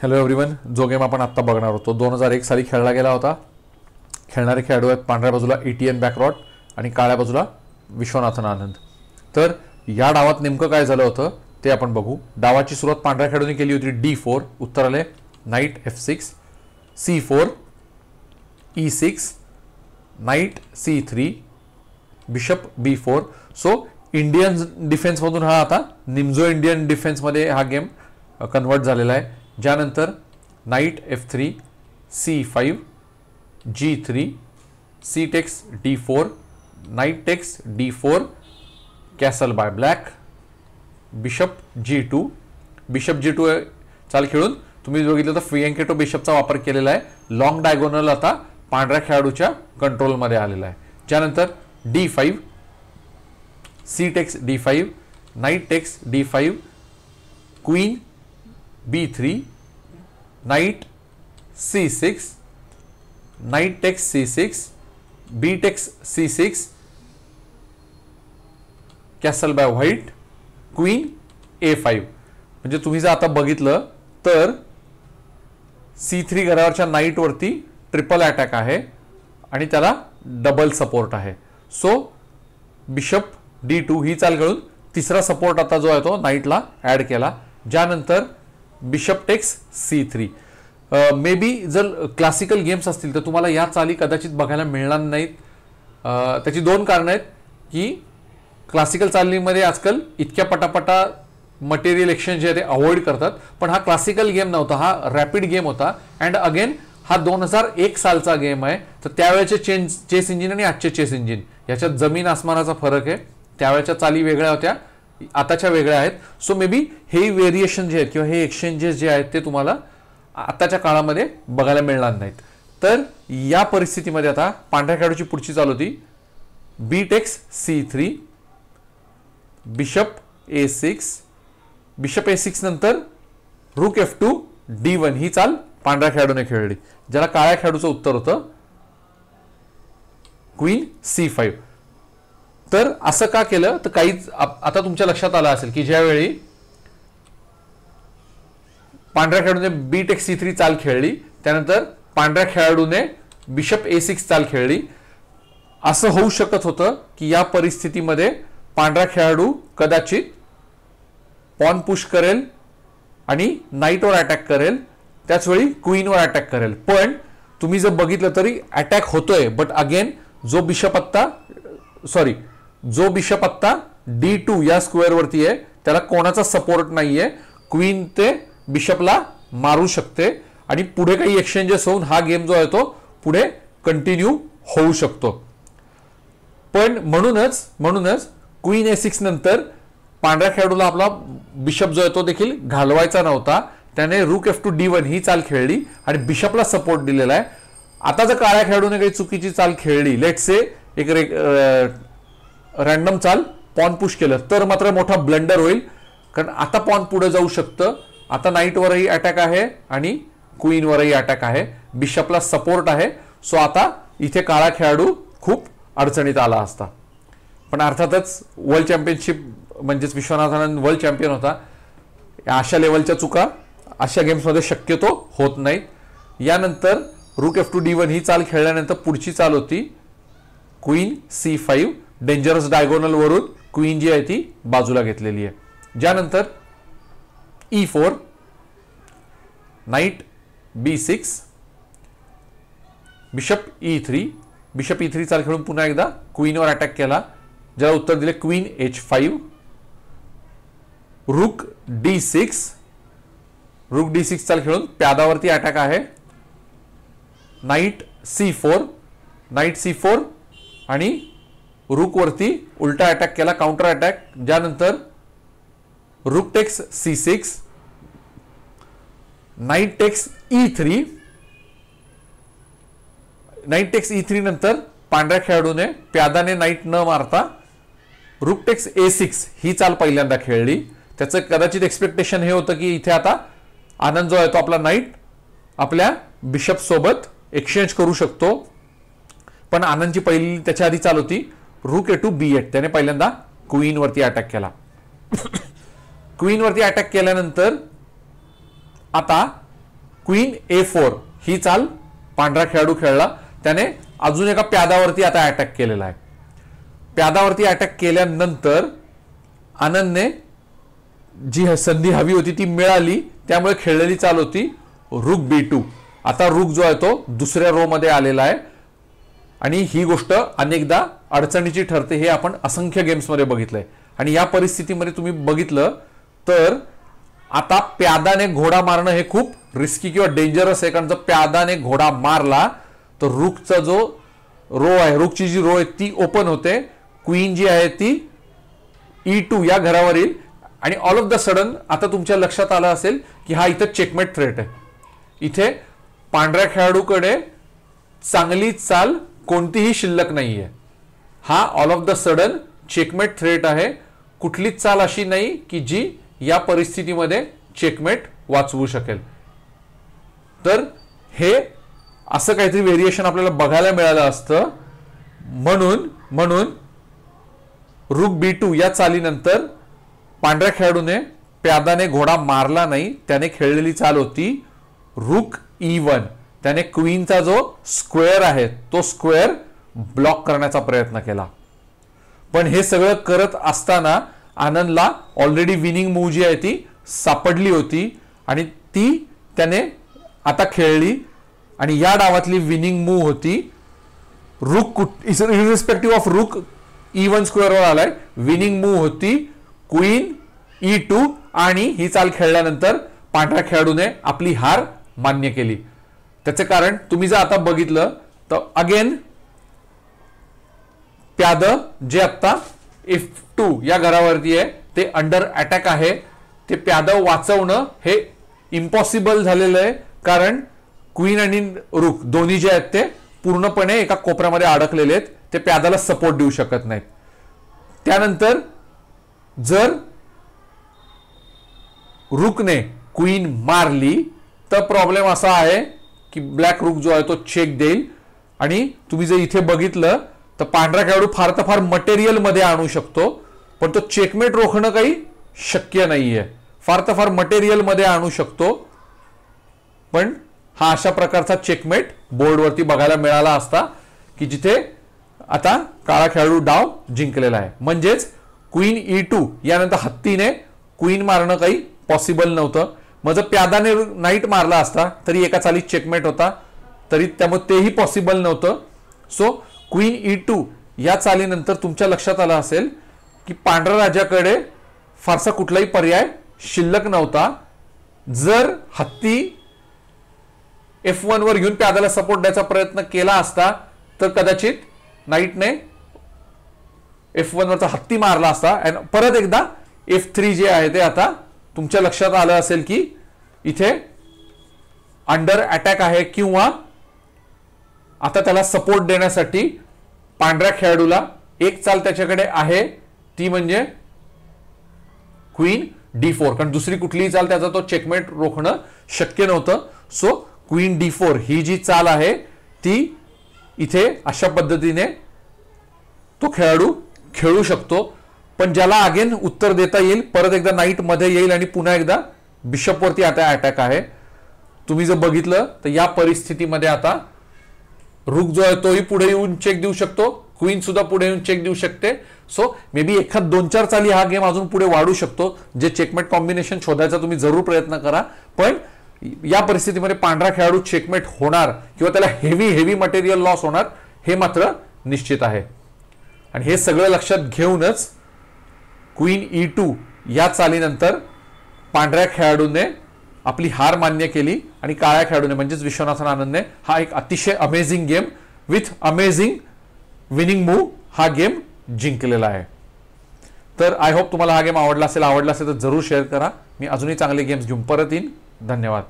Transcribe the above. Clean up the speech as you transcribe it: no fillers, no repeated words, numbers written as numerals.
Hello everyone, जो game आपण आत्ता बघणार होतो 2001 साली खेळला गेला होता. खेळणारे खेळाडू आहेत पांढऱ्या बाजूला ETN बॅकरॉट आणि काळ्या बाजूला विश्वनाथन आनंद. तर या डावात नेमकं काय झालं होतं ते आपण बघू. डावाची सुरुवात पांढऱ्या खेळाडूंनी केली होती D4. उत्तर आले knight F6, C4, E6, knight C3, bishop B4. So Indian डिफेन्समधून हा आता निम्झो इंडियन डिफेन्समध्ये हा गेम कन्वर्ट झालेला आहे. ज्यानंतर knight F3, C5, G3, C takes D4, knight takes D4, castle by black, bishop G2. Bishop G2 चाल खेळून तुम्ही बघितलं तर फिएंकेटो बिशपचा वापर केलेला आहे. लॉंग डायगोनल आता पांढऱ्या खेळाडूच्या कंट्रोलमध्ये आलेला आहे. ज्यानंतर D5, C takes D5, knight takes D5, queen B3, knight C6, knight takes C6, B takes C6, castle by white, queen A5. म्हणजे तुम्ही जर आता बघितलं तर C3 घरावरच्या नाईट वरती ट्रिपल अटॅक आहे आणि त्याला डबल सपोर्ट आहे. सो बिशप D2 ही चाल खेळून तिसरा सपोर्ट आता जो आहे तो नाईटला ऍड केला. ज्यानंतर bishop text C3. May be जर क्लासिकल गेम्स असतील तर तुम्हाला या चाली कदाचित बघायला मिळणार नाहीत. त्याची दोन कारणं आहेत की क्लासिकल चालीमध्ये आजकाल इतक्या पटापटा मटेरियल एक्सचेंज जे आहे ते अवॉइड करतात. पण हा क्लासिकल गेम नव्हता, हा रॅपिड गेम होता. अँड अगेन हा 2001 सालचा गेम आहे. तर त्यावेळेचे चेस इंजिन आणि आजचे चेस इंजिन याच्यात जमीन आसमानाचा फरक आहे. त्यावेळेच्या चाली वेगळ्या होत्या, आताच्या वेगळ्या आहेत. सो मे बी हे व्हेरिएशन जे आहेत किंवा हे एक्सचेंजेस जे आहेत ते तुम्हाला आताच्या काळामध्ये बघायला मिळणार नाहीत. तर या परिस्थितीमध्ये आता पांढऱ्या खेळाडूची पुढची चाल होती B text C3, bishop A6, bishop A6 नंतर रूक F2 D1 ही चाल पांढऱ्या खेळाडूने खेळली. ज्याला काळ्या खेळाडूचं उत्तर होतं क्वीन C5. तर असं का केलं तर काहीच आता तुमच्या लक्षात आलं असेल की ज्यावेळी पांढऱ्या खेळाडूने B टेक्स C3 चाल खेळली त्यानंतर पांढऱ्या खेळाडूने बिशप A6 चाल खेळली. असं होऊ शकत होतं की या परिस्थितीमध्ये पांढरा खेळाडू कदाचित पॉन पुश करेल आणि नाईटवर अटॅक करेल, त्याचवेळी क्वीनवर अटॅक करेल. पण तुम्ही जर बघितलं तरी अटॅक होतोय. बट अगेन जो बिशप आत्ता D2 या स्क्वेअर वरती आहे त्याला कोणाचा सपोर्ट नाहीये. क्वीन ते बिशपला मारू शकते आणि पुढे काही एक्सचेंजेस होऊन हा गेम जो आहे तो पुढे कंटिन्यू होऊ शकतो. पण म्हणूनच क्वीन A6 नंतर पांढऱ्या खेळाडूला आपला बिशप जो आहे तो देखील घालवायचा नव्हता. त्याने रूक F2 D1 ही चाल खेळली आणि बिशपला सपोर्ट दिलेला आहे. आता जर काळ्या खेळाडूने काही चुकीची चाल खेळली, लेट से एक रॅन्डम चाल पॉन पुश केलं तर मात्र मोठा ब्लंडर होईल. कारण आता पॉन पुढे जाऊ शकतं. आता नाईटवरही अटॅक आहे आणि क्वीनवरही अटॅक आहे, बिशपला सपोर्ट आहे. सो आता इथे काळा खेळाडू खूप अडचणीत आला असता. पण अर्थातच वर्ल्ड चॅम्पियनशिप म्हणजेच विश्वनाथन वर्ल्ड चॅम्पियन होता. अशा लेवलच्या चुका अशा गेम्समध्ये शक्यतो होत नाहीत. यानंतर रूक F2 D1 ही चाल खेळल्यानंतर पुढची चाल होती क्वीन C5. डेंजरस डायगोनल वरून क्वीन जी आहे ती बाजूला घेतलेली आहे. ज्यानंतर E4, night B6, bishop E3. Bishop E3 चाल खेळून पुन्हा एकदा क्वीनवर अटॅक केला, ज्याला उत्तर दिले क्वीन H5, रूक D6. रूक D6 चाल खेळून प्यादावरती अटॅक आहे. नाईट C4, नाईट C4 आणि रूक वरती उलटा अटॅक केला, काउंटर अटॅक. ज्यानंतर rook takes C6, knight takes E3. Knight takes E3 नंतर पांढऱ्या खेळाडूने प्यादाने नाईट न मारता रूक टेक्स A6 ही चाल पहिल्यांदा खेळली. त्याचं कदाचित एक्सपेक्टेशन हे होतं की इथे आता आनंद जो आहे तो आपला नाईट आपल्या बिशप सोबत एक्सचेंज करू शकतो. पण आनंदची पहिली त्याच्या आधी चाल होती रूक A2 B8. त्याने पहिल्यांदा क्वीन वरती अटॅक केला. क्वीन वरती अटॅक केल्यानंतर आता क्वीन A4 ही चाल पांढरा खेळाडू खेळला, त्याने अजून एका प्यादावरती आता अटॅक केलेला आहे. प्यादावरती अटॅक केल्यानंतर आनंदने जी संधी हवी होती ती मिळाली, त्यामुळे खेळलेली चाल होती रुक B2. आता रुक जो आहे तो दुसऱ्या रो मध्ये आलेला आहे आणि ही गोष्ट अनेकदा अडचणीची ठरते, हे आपण असंख्य गेम्समध्ये बघितलंय. आणि या परिस्थितीमध्ये तुम्ही बघितलं तर आता प्यादाने घोडा मारणं हे खूप रिस्की किंवा डेंजरस आहे, कारण जर प्यादाने घोडा मारला तर रुकचा जो रो आहे, रुकची जी रो आहे ती ओपन होते, क्वीन जी आहे ती E2 या घरावर येईल आणि ऑल ऑफ द सडन आता तुमच्या लक्षात आलं असेल की हा इथं चेकमेट थ्रेट आहे. इथे पांढऱ्या खेळाडूकडे चांगली चाल कोणतीही शिल्लक नाहीये. हा all of the sudden checkmate threat आहे. कुठलीच चाल अशी नाही की जी या परिस्थितीमध्ये चेकमेट वाचवू शकेल. तर हे असं काहीतरी व्हेरिएशन आपल्याला बघायला मिळालं असतं. म्हणून रुक B2 या चालीनंतर पांढऱ्या खेळाडूने प्यादाने घोडा मारला नाही, त्याने खेळलेली चाल होती रुक E1. त्याने क्वीनचा जो स्क्वेअर आहे तो स्क्वेअर ब्लॉक करण्याचा प्रयत्न केला. पण हे सगळं करत असताना आनंदला ऑलरेडी विनिंग मूव जी आहे ती सापडली होती आणि ती त्याने आता खेळली आणि या डावातली विनिंग मूव होती रुक, इररिस्पेक्टिव्ह ऑफ रुक E1 स्क्वेअरवर आलाय. विनिंग मूव होती क्वीन E2 आणि ही चाल खेळल्यानंतर पांढऱ्या खेळाडूने आपली हार मान्य केली. त्याचे कारण तुम्ही जर आता बघितलं तर अगेन प्याद जे आता F2 या घरावरती आहे ते अंडर अटॅक आहे. ते प्याद वाचवणं हे इम्पॉसिबल झालेलं आहे, कारण क्वीन आणि रुक दोन्ही जे आहेत ते पूर्णपणे एका कोपऱ्यामध्ये अडकलेले आहेत. ते प्यादाला सपोर्ट देऊ शकत नाहीत. त्यानंतर जर रुकने क्वीन मारली तर प्रॉब्लेम असा आहे की ब्लॅक रुक जो आहे तो चेक देईल आणि तुम्ही जर इथे बघितलं तर पांढरा खेळाडू फार तर फार मटेरियल मध्ये आणू शकतो, पण तो चेकमेट रोखणं काही शक्य नाहीये. फार तर फार मटेरियल मध्ये आणू शकतो, पण हा अशा प्रकारचा चेकमेट बोर्डवरती बघायला मिळाला असता की जिथे आता काळा खेळाडू डाव जिंकलेला आहे. म्हणजेच क्वीन E2 यानंतर हत्तीने क्वीन मारणं काही पॉसिबल नव्हतं. मग जर प्यादाने नाईट मारला असता तरी एका चालीत चेकमेट होता, तरी त्यामुळे तेही पॉसिबल नव्हतं. सो क्वीन E2 या चालीनंतर तुमच्या लक्षात आलं असेल की पांढऱ्या राजाकडे फारसा कुठलाही पर्याय शिल्लक नव्हता. जर हत्ती F1 वर घेऊन प्यादाला सपोर्ट द्यायचा प्रयत्न केला असता तर कदाचित नाईटने F1 वरचा हत्ती मारला असता. आणि परत एकदा F3 जे आहे ते आता तुमच्या लक्षात आलं असेल की इथे अंडर अटॅक आहे किंवा आता त्याला सपोर्ट देण्यासाठी पांढऱ्या खेळाडूला एक चाल त्याच्याकडे आहे, ती म्हणजे क्वीन D4, कारण दुसरी कुठलीही चाल त्याचा तो चेकमेट रोखणं शक्य नव्हतं. सो क्वीन D4 ही जी चाल आहे ती इथे अशा पद्धतीने तो खेळाडू खेळू शकतो, पण ज्याला अगेन उत्तर देता येईल. परत एकदा नाईट मध्ये येईल आणि पुन्हा एकदा बिशपवरती आता अटॅक आहे. तुम्ही जर बघितलं तर या परिस्थितीमध्ये आता रुक जो आहे तोही पुढे येऊन चेक देऊ शकतो, क्वीन सुद्धा पुढे येऊन चेक देऊ शकते. सो मे बी एखाद 2-4 चाली हा गेम अजून पुढे वाढू शकतो. जे चेकमेट कॉम्बिनेशन शोधायचा तुम्ही जरूर प्रयत्न करा, पण या परिस्थितीमध्ये पांढरा खेळाडू चेकमेट होणार किंवा त्याला हेवी मटेरियल लॉस होणार हे मात्र निश्चित आहे. आणि हे सगळं लक्षात घेऊनच क्वीन E2 या चालीनंतर पांढऱ्या खेळाडूने आपली हार मान्य केली आणि काळ्या खेळाडूने म्हणजेच विश्वनाथन आनंदने हा एक अतिशय amazing game with amazing winning move हा गेम जिंकलेला आहे. तर आय होप तुम्हाला हा गेम आवडला असेल तर जरूर शेअर करा. मी अजूनही चांगले गेम्स घेऊन परत येईन. धन्यवाद.